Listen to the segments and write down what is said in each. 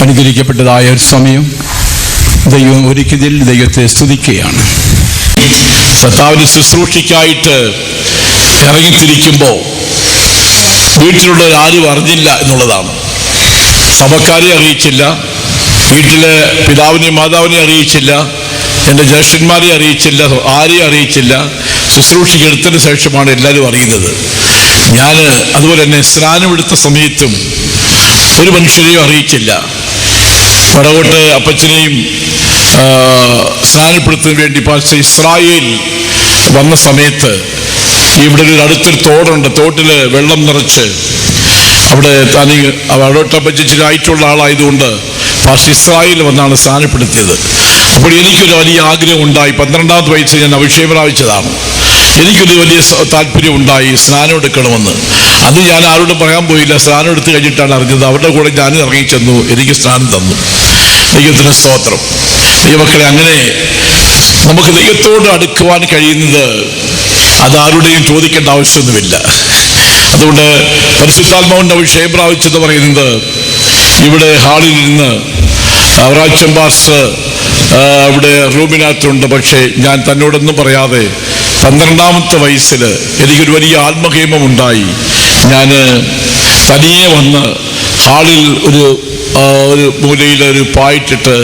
അനുഗ്രഹിക്കപ്പെട്ടതായ ഒരു സമയം ദൈവം ഒരുക്കിയതിൽ ദൈവത്തെ സ്തുതിക്കുകയാണ്. കർത്താവിന്റെ ശുശ്രൂഷയ്ക്കായിട്ട് ഇറങ്ങിത്തിരിക്കുമ്പോൾ വീട്ടിലുള്ളവർ ആരും അറിഞ്ഞില്ല എന്നുള്ളതാണ്. സഭക്കാരെ അറിയിച്ചില്ല, വീട്ടിലെ പിതാവിനെയും മാതാവിനെയും അറിയിച്ചില്ല, എൻ്റെ ജ്യേഷ്ഠന്മാരെ അറിയിച്ചില്ല, ആരെയും അറിയിച്ചില്ല. ശുശ്രൂഷയ്ക്ക് എടുത്തതിന് ശേഷമാണ് എല്ലാവരും അറിയുന്നത്. ഞാൻ അതുപോലെ തന്നെ സ്നാനമെടുത്ത സമയത്തും ഒരു മനുഷ്യരെയും അറിയിച്ചില്ല. വടകോട്ട് അപ്പച്ചനെയും സ്നാനപ്പെടുത്താൻ വേണ്ടി പാസ്റ്റർ ഇസ്രായേൽ വന്ന സമയത്ത് ഇവിടെ ഒരു അടുത്തൊരു തോടുണ്ട്, തോട്ടിൽ വെള്ളം നിറച്ച് അവിടെ തനി വടകോട്ടപ്പച്ചിരി ആയിട്ടുള്ള ആളായതുകൊണ്ട് പാസ്റ്റർ ഇസ്രായേൽ വന്നാണ് സ്നാനപ്പെടുത്തിയത്. അപ്പോൾ എനിക്കൊരു വലിയ ആഗ്രഹം ഉണ്ടായി. 12ാമത്തെ വയസ്സിൽ ഞാൻ അഭിഷേകം പ്രാപിച്ചതാണ്. എനിക്കൊരു വലിയ താല്പര്യം ഉണ്ടായി സ്നാനം എടുക്കണമെന്ന്. അത് ഞാൻ ആരോടും പറയാൻ പോയില്ല. സ്നാനം എടുത്ത് കഴിഞ്ഞിട്ടാണ് അറിഞ്ഞത്. അവരുടെ കൂടെ ഞാൻ ഇറങ്ങി ചെന്നു, എനിക്ക് സ്നാനം തന്നു. ദൈവത്തിന് സ്തോത്രം. ദൈവമക്കളെ, അങ്ങനെ നമുക്ക് ദൈവത്തോട് അടുക്കുവാൻ കഴിയുന്നത് അതാരുടെയും ചോദിക്കേണ്ട ആവശ്യമൊന്നുമില്ല. അതുകൊണ്ട് പരിശുദ്ധാത്മാവിന്റെ അഭിഷേകം പ്രാപിച്ചെന്ന് പറയുന്നത് ഇവിടെ ഹാളിൽ നിന്ന് അവറാച്ചൻ പാസ്റ്റർ ഇവിടെ റൂമിനകത്തുണ്ട്. പക്ഷേ ഞാൻ തന്നോടൊന്നും പറയാതെ 12ാമത്തെ വയസ്സിൽ എനിക്കൊരു വലിയ ആത്മഹേമമുണ്ടായി. ഞാൻ തനിയെ വന്ന് ഹാളിൽ ഒരു മൂലയിൽ ഒരു പായിട്ടിട്ട്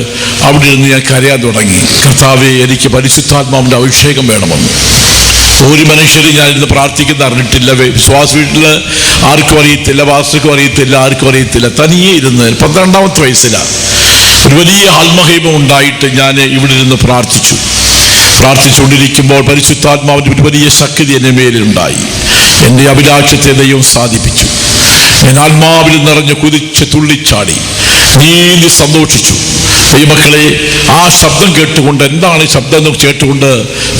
അവിടെ ഇരുന്ന് ഞാൻ കരയാൻ തുടങ്ങി. കർത്താവേ, എനിക്ക് പരിശുദ്ധാത്മാവിന്റെ അഭിഷേകം വേണമെന്ന്. ഒരു മനുഷ്യരും ഞാനിരുന്ന് പ്രാർത്ഥിക്കുന്ന അറിഞ്ഞിട്ടില്ല. വിശ്വാസ വീട്ടിൽ ആർക്കും അറിയത്തില്ല, പാസ്റ്റർക്കും അറിയത്തില്ല, ആർക്കും അറിയത്തില്ല. തനിയെ ഇരുന്ന് 12ാമത്തെ വയസ്സിലാണ് ഒരു വലിയ ആത്മഹേമം ഉണ്ടായിട്ട് ഞാൻ ഇവിടെ ഇരുന്ന് പ്രാർത്ഥിച്ചുകൊണ്ടിരിക്കുമ്പോൾ പരിശുദ്ധാത്മാവിന്റെ ഒരു വലിയ ശക്തി എൻ്റെ മേലുണ്ടായി. എൻ്റെ അഭിലാഷത്തെ ദൈവം സാധിപ്പിച്ചു. ഞാൻ ആത്മാവിൽ നിറഞ്ഞ് കുതിച്ച് തുള്ളിച്ചാടി നീന്തി സന്തോഷിച്ചു. ദൈവമക്കളെ, ആ ശബ്ദം കേട്ടുകൊണ്ട്, എന്താണ് ഈ ശബ്ദം എന്ന് കേട്ടുകൊണ്ട്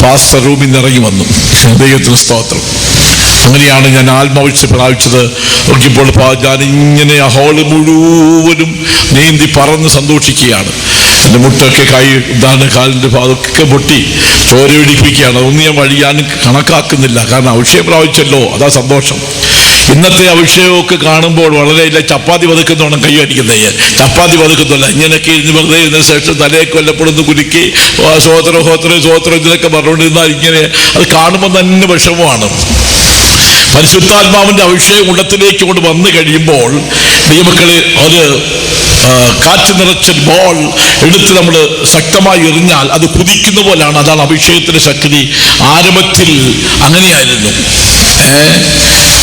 പാസ്റ്റർ റൂമിൽ നിന്ന് ഇറങ്ങി വന്നു. ദൈവത്തിന് സ്തോത്രം. അങ്ങനെയാണ് ഞാൻ ആത്മാവിശ്യം പ്രാപിച്ചത്. നോക്കിയപ്പോൾ ഞാൻ ഇങ്ങനെ ആ ഹോള് മുഴുവനും നീന്തി പറന്ന് സന്തോഷിക്കുകയാണ്. എൻ്റെ മുട്ടൊക്കെ കാലിൻ്റെ ഭാഗമൊക്കെ പൊട്ടി ചോരയൊടിപ്പിക്കുകയാണ്. അതൊന്നും ഞാൻ വഴിയാൻ കണക്കാക്കുന്നില്ല. കാരണം അഭിഷേകം പ്രാപിച്ചല്ലോ, അതാ സന്തോഷം. ഇന്നത്തെ അഭിഷേകമൊക്കെ കാണുമ്പോൾ വളരെ ഇല്ല, ചപ്പാത്തി പതുക്കുന്നോണം കൈ അടിക്കുന്നത്. ചപ്പാത്തി പതുക്കുന്നില്ല, ഇങ്ങനെയൊക്കെ ഇരുന്ന് വെറുതെ ഇരുന്ന ശേഷം തലയെ കൊല്ലപ്പെടുന്നു കുലുക്കി സ്വോത്രം ഇതിലൊക്കെ പറഞ്ഞുകൊണ്ടിരുന്നാൽ ഇങ്ങനെ അത് കാണുമ്പോൾ തന്നെ വിഷമമാണ്. പരിശുദ്ധാത്മാവിന്റെ അഭിഷേകം ഉള്ളത്തിലേക്ക് കൊണ്ട് വന്നു കഴിയുമ്പോൾ ദൈവമക്കളെ, ഒരു കാറ്റ് നിറച്ച ബോൾ എടുത്ത് നമ്മൾ ശക്തമായി എറിഞ്ഞാൽ അത് കുതിക്കുന്ന പോലാണ്. അതാണ് അഭിഷേകത്തിന്റെ ശക്തി. ആരംഭത്തിൽ അങ്ങനെയായിരുന്നു.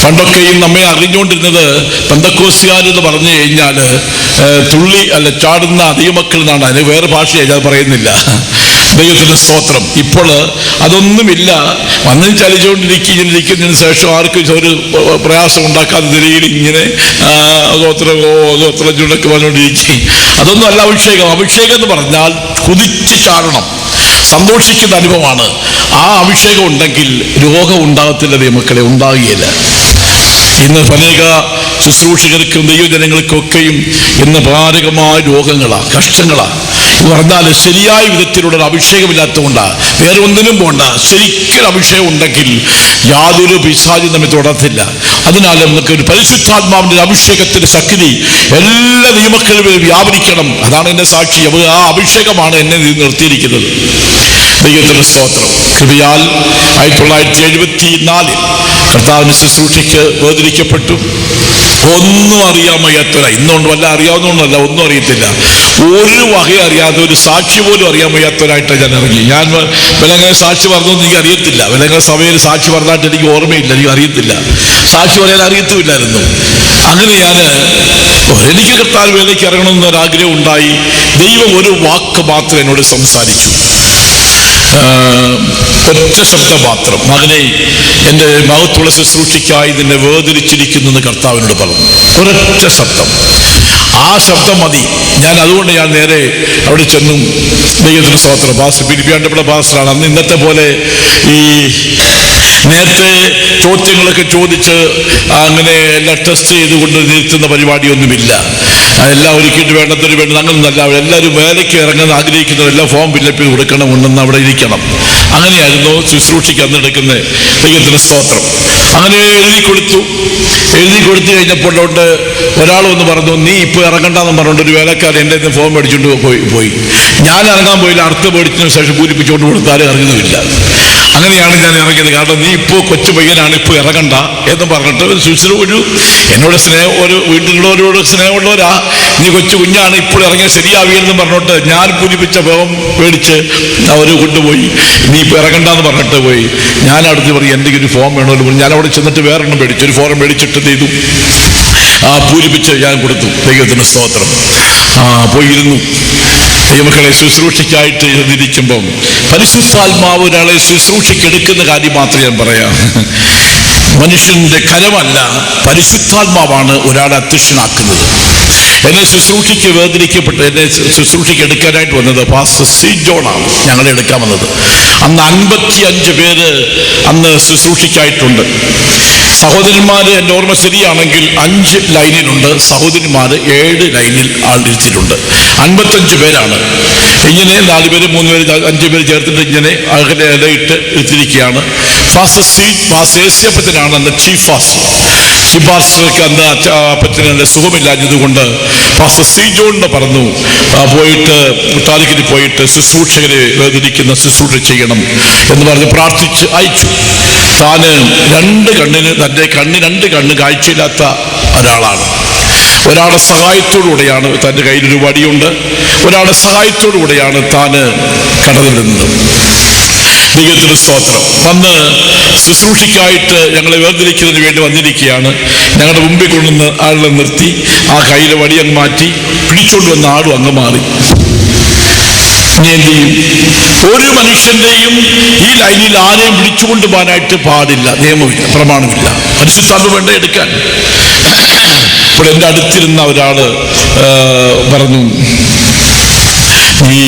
പണ്ടൊക്കെയും നമ്മെ അറിഞ്ഞുകൊണ്ടിരുന്നത് പെന്തക്കോസ്തുകാരെന്ന് പറഞ്ഞു കഴിഞ്ഞാൽ തുള്ളി അല്ല ചാടുന്ന ദൈവമക്കൾ എന്നാണ്. അതിന് വേറെ ഭാഷയായി ഞാൻ പറയുന്നില്ല. ദൈവത്തിന്റെ സ്തോത്രം. ഇപ്പോൾ അതൊന്നുമില്ല. വന്ന് ചലിച്ചുകൊണ്ടിരിക്കുന്നതിന് ശേഷം ആർക്കും ഒരു പ്രയാസം ഉണ്ടാക്കാത്ത നിലയിൽ ഇങ്ങനെ ഗോത്രം ചൂടൊക്കെ പറഞ്ഞുകൊണ്ടിരിക്കും. അതൊന്നും അല്ല അഭിഷേകം. അഭിഷേകം എന്ന് പറഞ്ഞാൽ കുതിച്ച് ചാടണം, സന്തോഷിക്കുന്ന അനുഭവമാണ്. ആ അഭിഷേകം ഉണ്ടെങ്കിൽ രോഗം ഉണ്ടാകത്തില്ല ദൈവമക്കളെ, ഉണ്ടാകുകയില്ല. ഇന്ന് അനേക ശുശ്രൂഷകർക്കും ദൈവജനങ്ങൾക്കൊക്കെയും ഇന്ന് മാരകമായ രോഗങ്ങളാണ്, കഷ്ടങ്ങളാണ്. എന്ന് പറഞ്ഞാൽ ശരിയായ വിധത്തിലുള്ള അഭിഷേകമില്ലാത്തതുകൊണ്ടാണ്. വേറെ ഒന്നിനും പോണ്ട. ശരിക്കും അഭിഷേകം ഉണ്ടെങ്കിൽ യാതൊരു പിശാചും നമ്മെ തൊടത്തില്ല. അതിനാൽ നമുക്ക് ഒരു പരിശുദ്ധാത്മാവിന്റെ അഭിഷേകത്തിന്റെ ശക്തി എല്ലാ നിയമക്കളിലും വ്യാപരിക്കണം. അതാണ് എന്റെ സാക്ഷി. ആ അഭിഷേകമാണ് എന്നെ നിർത്തിയിരിക്കുന്നത്. ദൈവത്തിന്റെ സ്തോത്രം. കൃപയാൽ 1974 കർത്താവിന്റെ ശുശ്രൂഷയ്ക്ക് വേദനിക്കപ്പെട്ടു. ഒന്നും അറിയാൻ വയ്യാത്തവരാ. ഇന്നുകൊണ്ട് വല്ല അറിയാവുന്നതുകൊണ്ടല്ല, ഒന്നും അറിയത്തില്ല. ഒരു വക അറിയാത്ത, ഒരു സാക്ഷി പോലും അറിയാൻ വയ്യാത്തവരായിട്ടാണ് ഞാൻ ഇറങ്ങി. ഞാൻ വിലങ്ങനെ സാക്ഷി പറഞ്ഞൊന്നും എനിക്ക് അറിയത്തില്ല. വിലങ്ങനെ സഭയിൽ സാക്ഷി പറഞ്ഞായിട്ട് എനിക്ക് ഓർമ്മയില്ല, എനിക്ക് അറിയത്തില്ല. സാക്ഷി പറയാൻ അറിയത്തുമില്ലായിരുന്നു. അങ്ങനെ എനിക്ക് കർത്താവ് വേലയ്ക്ക് ഇറങ്ങണമെന്നൊരാഗ്രഹം ഉണ്ടായി. ദൈവം ഒരു വാക്ക് മാത്രം എന്നോട് സംസാരിച്ചു. ഒറ്റ ശബ്ദം മാത്രം. മകനെ, എൻ്റെ മഹത്തുള്ള ശുശ്രൂഷയ്ക്കായി നിന്നെ വേദനിച്ചിരിക്കുന്നു എന്ന് കർത്താവിനോട് പറഞ്ഞു. ഒരൊറ്റ ശബ്ദം. ആ ശബ്ദം മതി. അതുകൊണ്ട് ഞാൻ നേരെ അവിടെ ചെന്നും. ദൈവത്തിന് സ്തോത്രം. പാസ്റ്റർ പിരിപ്പിയാണ്ടപ്പെട്ട പാസ്റ്ററാണ്. അന്ന് ഇന്നത്തെ പോലെ ഈ നേരത്തെ ചോദ്യങ്ങളൊക്കെ ചോദിച്ച് അങ്ങനെ എല്ലാം ടെസ്റ്റ് ചെയ്തുകൊണ്ട് നിർത്തുന്ന പരിപാടിയൊന്നുമില്ല. എല്ലാം ഒരുക്കിയിട്ട് വേണ്ടതൊരു അങ്ങനൊന്നല്ല. എല്ലാവരും വേലയ്ക്ക് ഇറങ്ങാൻ ആഗ്രഹിക്കുന്നവരെല്ലാം ഫോം ഫില്ലപ്പ് ചെയ്ത് കൊടുക്കണം, ഉണ്ടെന്ന് അവിടെ ഇരിക്കണം. അങ്ങനെയായിരുന്നു ശുശ്രൂഷയ്ക്ക് അന്നെടുക്കുന്നത്. ദൈവത്തിന് സ്തോത്രം. അങ്ങനെ എഴുതി കൊടുത്തു കഴിഞ്ഞപ്പോൾ ഒരാൾ വന്ന് പറഞ്ഞു, നീ ഇപ്പോൾ ഇറങ്ങണ്ടെന്ന് പറഞ്ഞുകൊണ്ട് ഒരു വേലക്കാരൻ എൻ്റെ നിന്ന് ഫോം മേടിച്ചുകൊണ്ട് പോയി. ഞാൻ ഇറങ്ങാൻ പോയില്ല, അടുത്ത മേടിച്ചതിന് ശേഷം പൂരിപ്പിച്ചുകൊണ്ട് കൊടുത്താലും ഇറങ്ങുന്നുമില്ല. അങ്ങനെയാണ് ഞാൻ ഇറങ്ങിയത്. കാരണം നീ ഇപ്പോൾ കൊച്ചു പയ്യനാണ്, ഇപ്പോൾ ഇറങ്ങണ്ട എന്ന് പറഞ്ഞിട്ട് എന്നോട് ഒരു വീട്ടിലുള്ളവരോട് സ്നേഹമുള്ളവരാ, നീ കൊച്ചു കുഞ്ഞാണ്, ഇപ്പോൾ ഇറങ്ങിയാൽ ശരിയാവില്ലെന്ന് പറഞ്ഞിട്ട് ഞാൻ പൂരിപ്പിച്ച ഫോം മേടിച്ച് അവർ കൊണ്ടുപോയി. നീ ഇപ്പോൾ ഇറങ്ങണ്ടെന്ന് പറഞ്ഞിട്ട് പോയി. ഞാൻ അടുത്ത് പറയും, എൻ്റെ ഒരു ഫോം വേണമല്ലോ. ഞാൻ അവിടെ ചെന്നിട്ട് വേറൊന്നും മേടിച്ചു, ഒരു ഫോം മേടിച്ചിട്ട് ചെയ്തു, പൂരിപ്പിച്ച് ഞാൻ കൊടുത്തു. ദൈവത്തിന് സ്തോത്രം. പോയിരുന്നു. ദൈവമക്കളെ, ശുശ്രൂഷയ്ക്കായിട്ട് ഇരുന്നിരിക്കുമ്പം പരിശുദ്ധാത്മാവ് ഒരാളെ ശുശ്രൂഷയ്ക്കെടുക്കുന്ന കാര്യം മാത്രമേ ഞാൻ പറയാം. മനുഷ്യന്റെ കരമല്ല, പരിശുദ്ധാത്മാവാണ് ഒരാളെ അധ്യക്ഷനാക്കുന്നത്. എന്നെ ശുശ്രൂഷയ്ക്ക് വേദനിക്കപ്പെട്ട് എന്നെ ശുശ്രൂഷയ്ക്ക് എടുക്കാനായിട്ട് വന്നത് പാസ്റ്റർ സി ജോണാണ്. ഞങ്ങളെ എടുക്കാൻ വന്നത്. അന്ന് 55 പേര് അന്ന് ശുശ്രൂഷയ്ക്കായിട്ടുണ്ട്. സഹോദരന്മാര്, എൻ്റെ ഓർമ്മ ശരിയാണെങ്കിൽ 5 ലൈനിലുണ്ട്, സഹോദരിമാര് 7 ലൈനിൽ ആളിരുത്തിയിട്ടുണ്ട്. 55 പേരാണ്. ഇങ്ങനെ 4 പേര് 3 പേര് 5 പേര് ചേർത്തിട്ട് ഇങ്ങനെ അകലെ ഇലയിട്ട് എടുത്തിരിക്കുകയാണ്. പാസ്റ്റർ ഏസ്യപ്പച്ചനാണ് അന്ന് ചീഫ് പാസ്റ്റർ. ചീഫ് പാസ്റ്റർക്ക് അന്ന് അപ്പച്ചന് സുഖമില്ലാഞ്ഞത് കൊണ്ട് പാസ്റ്റർ സി ജോണിനെ പറഞ്ഞു, പോയിട്ട് താലിക്കരി പോയിട്ട് ശുശ്രൂഷകരെ വേദനിക്കുന്ന ശുശ്രൂഷ ചെയ്യണം എന്ന് പറഞ്ഞ് പ്രാർത്ഥിച്ച് അയച്ചു. താന് 2 കണ്ണിന് തൻ്റെ കണ്ണ് 2 കണ്ണ് കാഴ്ചയില്ലാത്ത ഒരാളാണ്. ഒരാളുടെ സഹായത്തോടുകൂടെയാണ്, തൻ്റെ കയ്യിലൊരു വടിയുണ്ട്, ഒരാളുടെ സഹായത്തോടുകൂടെയാണ് താന് കടന്നു വരുന്നത്. ദൈവത്തിന് സ്തോത്രം. വന്ന് ശുശ്രൂഷയ്ക്കായിട്ട് ഞങ്ങളെ വേർതിരിക്കുന്നതിന് വേണ്ടി വന്നിരിക്കുകയാണ്. ഞങ്ങളുടെ മുമ്പിൽ കൊണ്ടുവന്ന് ആളെ നിർത്തി, ആ കയ്യിലെ വടി അങ്ങ് മാറ്റി, പിടിച്ചോണ്ട് വന്ന ആളും അങ്ങ് മാറി. ഇനി എന്ത് ചെയ്യും? ഒരു മനുഷ്യന്റെയും ഈ ലൈനിൽ ആരെയും പിടിച്ചുകൊണ്ട് പോകാനായിട്ട് പാടില്ല, നിയമമില്ല, പ്രമാണമില്ല. പരിശുദ്ധാത്മ വേണ്ട എടുക്കാൻ. ഇപ്പോൾ എൻ്റെ അടുത്തിരുന്ന ഒരാള് പറഞ്ഞു, നീ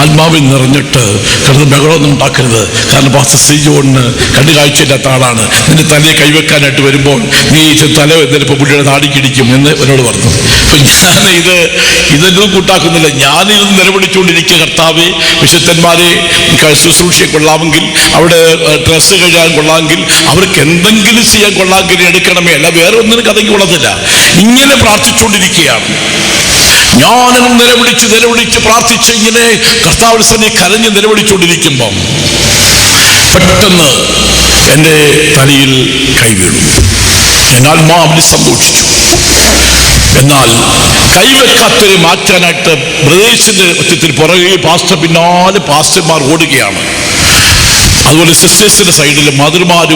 ആത്മാവിൽ നിറഞ്ഞിട്ട് കിടന്ന് ബഹളമൊന്നും ഉണ്ടാക്കരുത്, കാരണം പാസ്റ്റർ സി ജോണിന് കണ്ണു കാഴ്ചയില്ലാത്ത ആളാണ്, നിന്റെ തലയെ കൈവെക്കാനായിട്ട് വരുമ്പോൾ നീ തല ചിലപ്പോൾ പുള്ളിയുടെ താടിക്കിടിക്കും എന്ന് എന്നോട് പറഞ്ഞു. അപ്പൊ ഞാൻ ഇതൊന്നും കൂട്ടാക്കുന്നില്ല. ഞാനിത് നിലവിളിച്ചുകൊണ്ടിരിക്കുക, കർത്താവേ, വിശുദ്ധന്മാരെ ശുശ്രൂഷയെ കൊള്ളാമെങ്കിൽ, അവിടെ ഡ്രസ്സ് കഴുകാൻ കൊള്ളാമെങ്കിൽ, അവർക്ക് എന്തെങ്കിലും ചെയ്യാൻ കൊള്ളാമെങ്കിൽ എടുക്കണമേ, അല്ല വേറെ ഒന്നിനും കഥയ്ക്ക് കൊള്ളത്തില്ല. ഇങ്ങനെ പ്രാർത്ഥിച്ചുകൊണ്ടിരിക്കുകയാണ്. ഞാനും നിലവിളിച്ച് പ്രാർത്ഥിച്ച് ഇങ്ങനെ കർത്താവിന്റെ സന്നിധിയിൽ കരഞ്ഞ് നിലവിളിച്ചുകൊണ്ടിരിക്കുമ്പം പെട്ടെന്ന് എൻ്റെ തലയിൽ കൈവീണു. എന്നാൽ മാവിന് സന്തോഷിച്ചു. എന്നാൽ കൈവെക്കാത്തവരെ മാറ്റാനായിട്ട് ബ്രദേഴ്സിന്റെ ഒറ്റത്തിൽ പുറകെ പിന്നാലെ പാസ്റ്റർമാർ ഓടുകയാണ്. അതുപോലെ സിസ്റ്റേഴ്സിന്റെ സൈഡിൽ മദർമാര്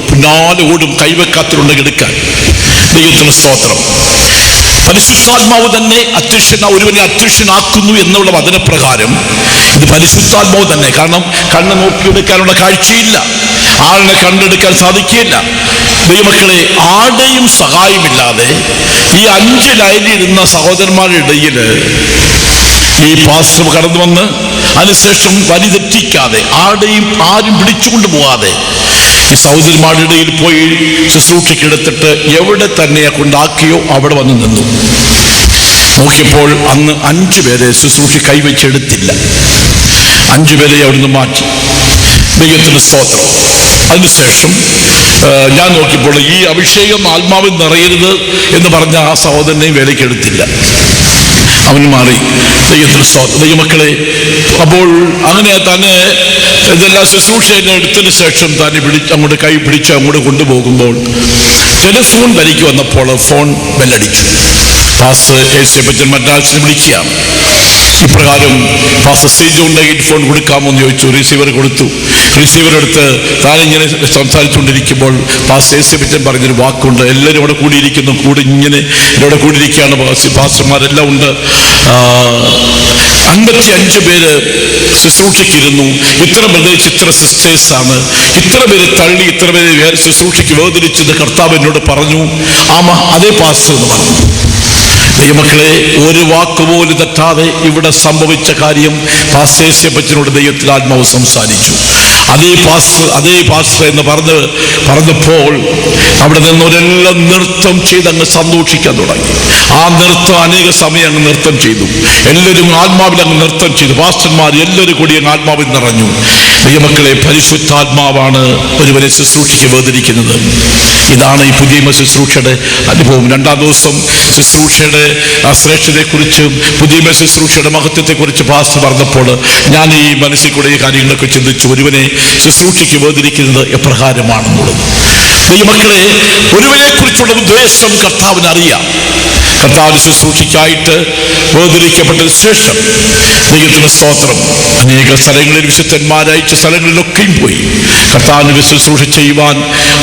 പിന്നാലെ ഓടും, കൈവെക്കാത്തവരുണ്ടെങ്കിൽ എടുക്കാൻ. ദൈവത്തിന് സ്തോത്രം. പരിശുദ്ധാത്മാവ് തന്നെ ഒരുവനെ അധ്യക്ഷനാക്കുന്നു എന്നുള്ള വചനപ്രകാരം ഇത് പരിശുദ്ധാത്മാവ് തന്നെ. കാരണം കണ്ണ് നോക്കിയെടുക്കാനുള്ള കാഴ്ചയില്ല, ആളിനെ കണ്ടെടുക്കാൻ സാധിക്കില്ല. ദൈവമക്കളെ, ആരുടെയും സഹായമില്ലാതെ ഈ 5 ലൈനിലിരുന്ന സഹോദരന്മാരുടെ ഇടയിൽ ഈ പാസ്റ്റർ കടന്നു വന്ന് അതിനുശേഷം വരി തെറ്റിക്കാതെ ആരും പിടിച്ചുകൊണ്ട് പോകാതെ ഈ സഹോദരന്മാരുടെ ഇടയിൽ പോയി ശുശ്രൂഷയ്ക്കെടുത്തിട്ട് എവിടെ തന്നെ കൊണ്ടാക്കിയോ അവിടെ വന്ന് നിന്നു. നോക്കിയപ്പോൾ അന്ന് 5 പേരെ ശുശ്രൂഷ കൈവച്ചെടുത്തില്ല. 5 പേരെ അവിടുന്ന് മാറ്റി. ദൈവത്തിന് സ്തോത്രം. അതിനുശേഷം ഞാൻ നോക്കിയപ്പോൾ ഈ അഭിഷേകം ആത്മാവിൽ നിറയരുത് എന്ന് പറഞ്ഞ ആ സഹോദരനെയും വേലയ്ക്കെടുത്തില്ല, അവന് മാറി. ദൈവത്തിന് സ്തോത്രം. ദൈവമക്കളെ, അപ്പോൾ അങ്ങനെ തന്നെ ഇതെല്ലാം ശുശ്രൂഷ എടുത്തതിന് ശേഷം തന്നെ അങ്ങോട്ട് കൈ പിടിച്ച് അങ്ങോട്ട് കൊണ്ടുപോകുമ്പോൾ ടെലിഫോൺ തനിക്ക് വന്നപ്പോൾ ഫോൺ ബെല്ലടിച്ചു. പാസ്റ്റർ ഏസ്യപ്പച്ചൻ മദ്രാസിനെ വിളിക്കുകയാണ്. ഇപ്രകാരം പാസ്റ്റർ സി ജോണിന്റെ ഹെഡ്ഫോൺ കൊടുക്കാമോ എന്ന് ചോദിച്ചു. റിസീവർ കൊടുത്തു. റിസീവർ എടുത്ത് താനിങ്ങനെ സംസാരിച്ചുകൊണ്ടിരിക്കുമ്പോൾ പാസ്റ്റർ ഏസ്യപ്പച്ചൻ പറഞ്ഞൊരു വാക്കുണ്ട്. എല്ലാവരും ഇവിടെ കൂടിയിരിക്കുന്നു, ഇങ്ങനെ ഇവിടെ കൂടിയിരിക്കുകയാണ്, പാസ്റ്റർമാരെല്ലാം ഉണ്ട്. 55 പേര് ശുശ്രൂഷയ്ക്കിരുന്നു. ഇത്ര ബ്രദേഴ്സ്, ഇത്ര സിസ്റ്റേഴ്സാണ്, ഇത്ര പേര് തള്ളി, ഇത്ര പേര് ശുശ്രൂഷയ്ക്ക് വേദനിച്ചത് കർത്താവ് എന്നോട് പറഞ്ഞു. ആമാ, അതേ പാസ്റ്റർ എന്ന് പറഞ്ഞു. ദൈവമക്കളെ, ഒരു വാക്കുപോലും തെറ്റാതെ ഇവിടെ സംഭവിച്ച കാര്യം പാസ്റ്റർ ഏസ്യപ്പച്ചനോട് ദൈവത്തിൽ ആത്മാവ് സംസാരിച്ചു. അതേ പാസ്റ്റർ എന്ന് പറഞ്ഞപ്പോൾ അവിടെ നിന്നവരെല്ലാം നൃത്തം ചെയ്ത് അങ്ങ് സന്തോഷിക്കാൻ തുടങ്ങി. ആ നൃത്തം അനേക സമയം അങ്ങ് നൃത്തം ചെയ്തു. എല്ലാവരും ആത്മാവിൽ അങ്ങ് നൃത്തം ചെയ്തു. പാസ്റ്റർമാർ എല്ലാവരും കൂടി അങ്ങ് ആത്മാവിൽ നിറഞ്ഞു. ദൈവമക്കളെ, പരിശുദ്ധാത്മാവാണ് ഒരുവരെ ശുശ്രൂഷയ്ക്ക് വേർതിരിക്കുന്നത്. ഇതാണ് ഈ പുതിയ ശുശ്രൂഷയുടെ അനുഭവം. രണ്ടാം ദിവസം ശുശ്രൂഷയുടെ ആ ശ്രേഷ്ഠതയെക്കുറിച്ചും പുതിയ ശുശ്രൂഷയുടെ മഹത്വത്തെക്കുറിച്ച് പാസ്റ്റർ പറഞ്ഞപ്പോൾ ഞാൻ ഈ മനസ്സിൽ കൂടെ ഈ കാര്യങ്ങളൊക്കെ ചിന്തിച്ചു. ഒരുവനെ ശുശ്രൂഷയ്ക്ക് വേർതിരിക്കുന്നത് എപ്രകാരമാണെന്നുള്ളത്. ദൈവമക്കളെ, ഒരുവനെ കുറിച്ചുള്ള ഉദ്ദേശം കർത്താവിന് അറിയാം. കർത്താവിന് ശുശ്രൂഷയ്ക്കായിട്ട് വേർതിരിക്കപ്പെട്ടതിന് ശേഷം ദൈവത്തിന് സ്തോത്രം, അനേക സ്ഥലങ്ങളിൽ വിശുദ്ധന്മാരയച്ച സ്ഥലങ്ങളിലൊക്കെയും പോയി കർത്താവിന് ശുശ്രൂഷ ചെയ്യുവാൻ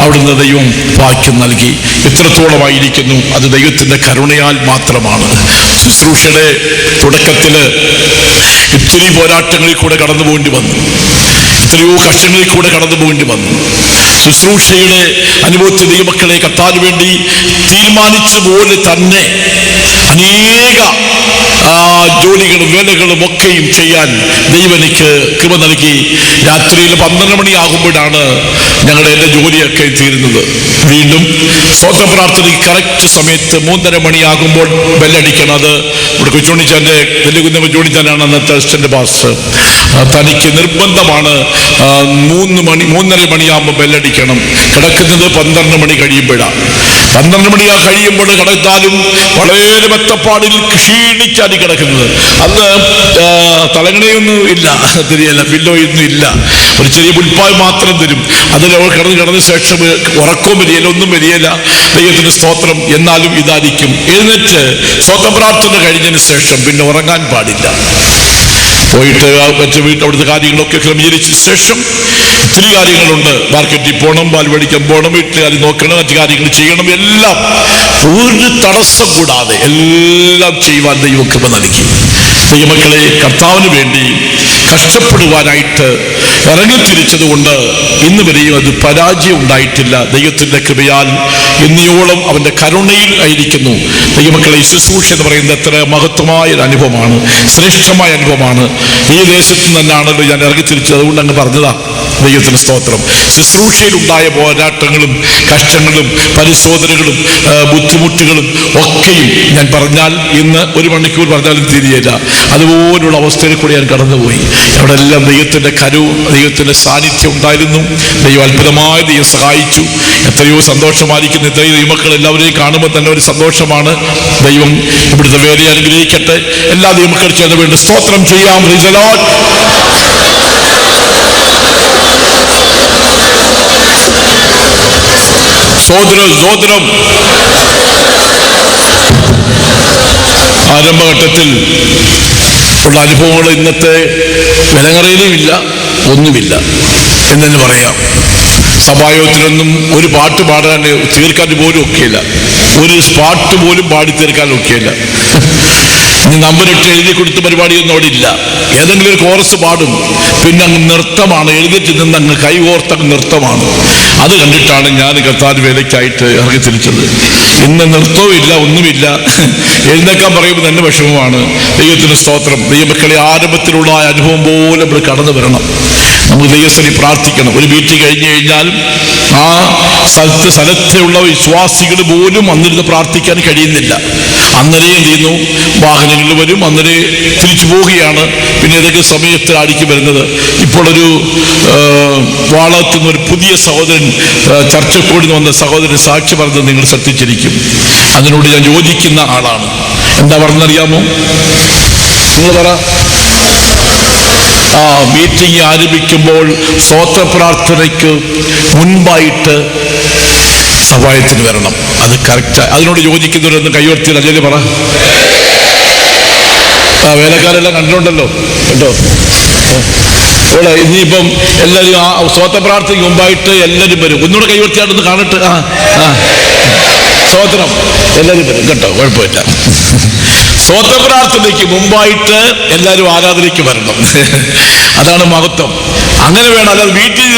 അവിടുന്ന് ദൈവം ഭാഗ്യം നൽകി. എത്രത്തോളമായിരിക്കുന്നു അത് ദൈവത്തിന്റെ കരുണയാൽ മാത്രമാണ്. ശുശ്രൂഷയുടെ തുടക്കത്തില് ഇത്തിരി പോരാട്ടങ്ങളിൽ കൂടെ കടന്നു പോകേണ്ടി വന്നു. എത്രയോ കഷ്ടങ്ങളിൽ കൂടെ കടന്നു പോകേണ്ടി വന്നു. ശുശ്രൂഷയുടെ അനുഭവത്തിൽ ദൈവമക്കളെ, കർത്താവിന് വേണ്ടി തീരുമാനിച്ച പോലെ തന്നെ അനേക ജോലികളും വേലകളും ഒക്കെയും ചെയ്യാൻ ദൈവം എനിക്ക് കൃപ നൽകി. രാത്രിയിൽ 12 മണിയാകുമ്പോഴാണ് എൻ്റെ ജോലിയൊക്കെ തീരുന്നത്. വീണ്ടും സ്വന്തം പ്രാർത്ഥനയ്ക്ക് കറക്റ്റ് സമയത്ത് 3:30 മണിയാകുമ്പോൾ ബെല്ലടിക്കണം. അത് ഇവിടെ കൊച്ചുണ്ണിച്ചാൻ്റെ നെല്ലുകുന്ന കൊച്ചുണ്ണിച്ചാനാണ് അന്നത്തെ അസിസ്റ്റന്റ് പാസ്റ്റർ. തനിക്ക് നിർബന്ധമാണ് 3:30 മണിയാകുമ്പോൾ ബെല്ലടിക്കണം. കിടക്കുന്നത് 12 മണി കഴിയുമ്പോഴാണ്. 12 മണി കഴിയുമ്പോൾ കിടത്താലും വളരെ മെത്തപ്പാടിൽ ക്ഷീണിച്ചാണ് കിടക്കുന്നത്. അന്ന് തലങ്ങണയൊന്നും ഇല്ല, തിരിയല്ല, പില്ലോയൊന്നും ഇല്ല. ഒരു ചെറിയ പുൽപ്പായ് മാത്രം തരും. അതിൽ അവൾ കിടന്ന ശേഷം ഉറക്കവും വരികയില്ല, ഒന്നും വരികയില്ല. ദൈവത്തിന് സ്തോത്രം. എന്നാലും ഇതായിരിക്കും. എഴുന്നേറ്റ് സ്വന്തം പ്രാർത്ഥന കഴിഞ്ഞതിന് ശേഷം പിന്നെ ഉറങ്ങാൻ പാടില്ല. പോയിട്ട് അവിടുത്തെ കാര്യങ്ങളൊക്കെ ക്രമീകരിച്ച ശേഷം ഒത്തിരി കാര്യങ്ങളുണ്ട്. മാർക്കറ്റിൽ പോകണം, പാൽ മേടിക്കാൻ പോകണം, വീട്ടിൽ കാര്യം നോക്കണം, മറ്റു കാര്യങ്ങൾ ചെയ്യണം. എല്ലാം ഒരു തടസ്സം കൂടാതെ എല്ലാം ചെയ്യുവാൻ ദൈവം കൃപ നൽകി. ദൈവമക്കളെ, കർത്താവിന് വേണ്ടി കഷ്ടപ്പെടുവാനായിട്ട് ഇറങ്ങിത്തിരിച്ചതുകൊണ്ട് ഇന്ന് വരെയും അത് പരാജയം ഉണ്ടായിട്ടില്ല. ദൈവത്തിന്റെ കൃപയാൽ ഇന്നിയോളം അവന്റെ കരുണയിൽ ആയിരിക്കുന്നു. ദൈവമക്കളെ, ശുശ്രൂഷ എന്ന് പറയുന്നത് എത്ര മഹത്വമായ ഒരു അനുഭവമാണ്, ശ്രേഷ്ഠമായ അനുഭവമാണ്. ഈ ദേശത്ത് തന്നെയാണല്ലോ ഞാൻ ഇറങ്ങിത്തിരിച്ചത്. അതുകൊണ്ട് അങ്ങ് പറഞ്ഞതാ. ദൈവത്തിന് സ്തോത്രം. ശുശ്രൂഷയിലുണ്ടായ പോരാട്ടങ്ങളും കഷ്ടങ്ങളും പരിശോധനകളും ബുദ്ധിമുട്ടുകളും ഒക്കെയും ഞാൻ പറഞ്ഞാൽ ഇന്ന് 1 മണിക്കൂർ പറഞ്ഞാലും തിരിയില്ല. അതുപോലുള്ള അവസ്ഥയിൽ കൂടി ഞാൻ കടന്നുപോയി. അവിടെ എല്ലാം ദൈവത്തിന്റെ ദൈവത്തിന്റെ സാന്നിധ്യം ഉണ്ടായിരുന്നു. ദൈവം അത്ഭുതമായി ദൈവം സഹായിച്ചു. എത്രയോ സന്തോഷമായിരിക്കുന്നു. ഇത്രയും ദൈവമക്കൾ എല്ലാവരെയും കാണുമ്പോൾ തന്നെ ഒരു സന്തോഷമാണ്. ദൈവം ഇവിടുത്തെ വേലയെ അനുഗ്രഹിക്കട്ടെ. എല്ലാ ദൈവമക്കൾ ചേർന്ന് വേണ്ടി സ്തോത്രം ചെയ്യാം. Praise the Lord. സ്തോത്രം. ആരംഭഘട്ടത്തിൽ ഉള്ള അനുഭവങ്ങൾ ഇന്നത്തെ വിലങ്ങറയിലുമില്ല, ഒന്നുമില്ല എന്നു പറയാം. സഭായോഗത്തിലൊന്നും ഒരു പാട്ട് പാടാൻ തീർക്കാൻ പോലും ഒക്കെയില്ല. ഒരു പാട്ട് പോലും പാടി തീർക്കാൻ ഒക്കെയില്ല. നമ്പരിട്ട് എഴുതി കൊടുത്ത പരിപാടിയൊന്നും അവിടെ ഇല്ല. ഏതെങ്കിലും ഒരു കോറസ് പാടും, പിന്നെ അങ്ങ് നൃത്തമാണ്. എഴുതിയിട്ട് നിന്ന് അങ്ങ് കൈകോർത്തങ്ങ് നൃത്തമാണ്. അത് കണ്ടിട്ടാണ് ഞാൻ കർത്താവ് വേലയ്ക്കായിട്ട് ഇറങ്ങി തിരിച്ചത്. ഇന്ന് നൃത്തവും ഇല്ല, ഒന്നുമില്ല. എഴുന്നേക്കാൻ പറയുമ്പോൾ തന്നെ വിഷമമാണ്. ദൈവത്തിന് സ്തോത്രം. ദൈവമക്കളെ, ആരംഭത്തിലുള്ള ആ അനുഭവം പോലെ നമ്മൾ കടന്നു വരണം. നമുക്ക് ദൈവസ്ഥലി പ്രാർത്ഥിക്കണം. ഒരു മീറ്റിംഗ് കഴിഞ്ഞു കഴിഞ്ഞാൽ ആ സ്ഥലത്തുള്ള വിശ്വാസികൾ പോലും അന്നിരുന്ന് പ്രാർത്ഥിക്കാൻ കഴിയുന്നില്ല. അന്നേരം എന്ത് ചെയ്യുന്നു? വാഹനങ്ങളിൽ വരും, അന്നേരം തിരിച്ചു പോവുകയാണ്. പിന്നെ ഏതൊക്കെ സമയത്തിലായിരിക്കും വരുന്നത്. ഇപ്പോൾ ഒരു വാളത്തു നിന്ന് ഒരു പുതിയ സഹോദരൻ ചർച്ചക്കൂടി വന്ന സഹോദരൻ സാക്ഷി പറഞ്ഞത് നിങ്ങൾ ശ്രദ്ധിച്ചിരിക്കും. അതിനോട് ഞാൻ യോജിക്കുന്ന ആളാണ്. എന്താ പറഞ്ഞറിയാമോ? നിങ്ങൾ പറ. മീറ്റിംഗ് ആരംഭിക്കുമ്പോൾ സ്തോത്ര പ്രാർത്ഥനയ്ക്ക് മുൻപായിട്ട് സഹായത്തിന് വരണം. അത് കറക്റ്റ്. അതിനോട് യോജിക്കുന്നവരൊന്നും കൈവർത്തിയില്ല. അല്ലെങ്കിൽ പറ. വേലക്കാരെല്ലാം കണ്ടിട്ടുണ്ടല്ലോ കേട്ടോ. ഇനിയിപ്പം എല്ലാവരും ആ സ്തോത്ര പ്രാർത്ഥനയ്ക്ക് മുമ്പായിട്ട് എല്ലാവരും വരും. ഒന്നുകൂടെ കൈവർത്തിയായിട്ടൊന്ന് കാണട്ടെ. സ്തോത്രം. എല്ലാവരും വരും കേട്ടോ, കുഴപ്പമില്ല. സ്തോത്ര പ്രാർത്ഥനയ്ക്ക് മുമ്പായിട്ട് എല്ലാവരും ആരാധനയ്ക്ക് വരണം. അതാണ് മഹത്വം. അങ്ങനെ വേണം. അല്ലാതെ വീട്ടിൽ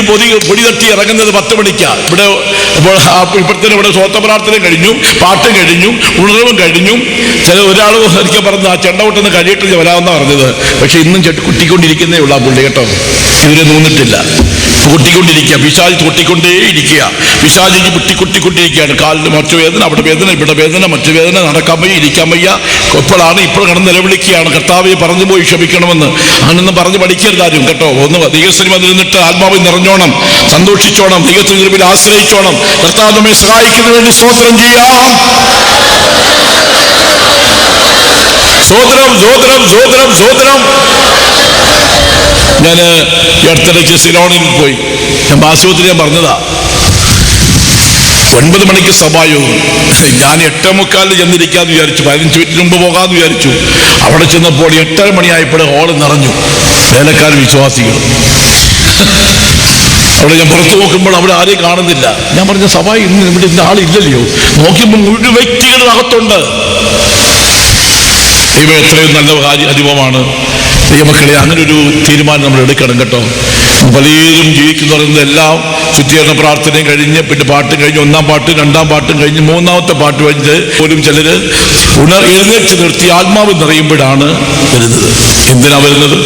പൊടി തട്ടി ഇറങ്ങുന്നത് 10 മണിക്കാണ്. ഇപ്പോഴത്തെ ഇവിടെ സ്തോത്ര പ്രാർത്ഥന കഴിഞ്ഞു, പാട്ട് കഴിഞ്ഞു, ഉണർവും കഴിഞ്ഞു. ഒരാൾ ഒരിക്കൽ പറഞ്ഞത് ആ ചെണ്ടകൊട്ടൊന്ന് കഴിയിട്ട് വരാമെന്നാണ് പറഞ്ഞത്. പക്ഷെ ഇന്നും കുട്ടിക്കൊണ്ടിരിക്കുന്നേ ഉള്ളൂ ആ പുള്ളി കേട്ടോ. ഇവരെ നൂന്നിട്ടില്ല. കൊട്ടിക്കൊണ്ടിരിക്കുക, പിശാച് തൊട്ടിക്കൊണ്ടേയിരിക്കുക, പിശാചിക്ക് കൊട്ടിക്കൊണ്ടിരിക്കുകയാണ്. കാലിന് മറ്റു വേദന, അവിടെ വേദന, ഇവിടെ വേദന, മറ്റു വേദന, നടക്കാൻ വയ്യ, ഇരിക്കാൻ വയ്യ. ഇപ്പോൾ കിടന്ന് നിലവിളിക്കുകയാണ്, കർത്താവെ പറഞ്ഞു പോയി ക്ഷമിക്കണമെന്ന്. അങ്ങനൊന്നും പറഞ്ഞ് പഠിക്കരുതാരും കേട്ടോ. ഒന്ന് ദൈവത്തിന് വന്നിരുന്നിട്ട് ആത്മാവിൽ നിറഞ്ഞോണം, സന്തോഷിച്ചോണം, ദൈവത്തിന് കൃപയിൽ ആശ്രയിച്ചോണം. കർത്താവ് നമ്മെ സഹായിക്കുന്നതിന് വേണ്ടി സ്തോത്രം ചെയ്യാം. സ്തോത്രം, സ്തോത്രം, സ്തോത്രം, സ്തോത്രം. ഞാൻ ഈ അടുത്തിടയ്ക്ക് സിലോണിൽ പോയി. ഞാൻ ആശുപത്രി പറഞ്ഞതാ, 9 മണിക്ക് സഭായോഗം. ഞാൻ 8:45 ചെന്നിരിക്കാന്ന് വിചാരിച്ചു, 15 മിനിറ്റ് മുമ്പ് പോകാമെന്ന് വിചാരിച്ചു. അവിടെ ചെന്നപ്പോൾ 8:30 മണിയായപ്പോൾ ഹോള് നിറഞ്ഞു, വേലക്കാർ, വിശ്വാസികൾ. അവിടെ ഞാൻ പുറത്തു നോക്കുമ്പോൾ അവിടെ ആരെയും കാണുന്നില്ല. ഞാൻ പറഞ്ഞ സഭ ഇവിടെ ഇന്ന ആളില്ലല്ലോ. നോക്കിയപ്പോൾ മുഴുവൻ വ്യക്തികളും അകത്തുണ്ട്. ദൈവം എത്രയും നല്ല അനുഭവമാണ്. ദൈവമക്കളെ, അങ്ങനെ ഒരു തീരുമാനം നമ്മൾ എടുക്കണം കേട്ടോ. പലരും ജീവിക്കുന്ന പറയുന്നത് എല്ലാം ശുദ്ധീകരണ പ്രാർത്ഥനയും കഴിഞ്ഞ്, പിന്നെ പാട്ടും കഴിഞ്ഞ്, 1-ാം പാട്ടും 2-ാം പാട്ടും കഴിഞ്ഞ്, 3-ാമത്തെ പാട്ട് കഴിഞ്ഞ് പോലും ചിലര് എഴുന്നേറ്റ് നിർത്തി ആത്മാവ് നിറയുമ്പോഴാണ് വരുന്നത്. എന്തിനാ വരുന്നത്?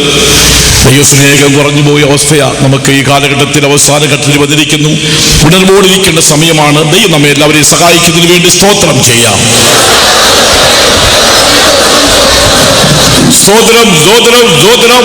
ദൈവസ്നേഹം കുറഞ്ഞു പോയ അവസ്ഥയാ നമുക്ക് ഈ കാലഘട്ടത്തിൽ അവസാന ഘട്ടത്തിൽ വന്നിരിക്കുന്നു. ഉണർവോടിരിക്കേണ്ട സമയമാണ്. ദൈവം നമ്മെ എല്ലാവരെയും സഹായിക്കുന്നതിന് വേണ്ടി സ്തോത്രം ചെയ്യാം. സ്തോത്രം, സ്തോത്രം, സ്തോത്രം.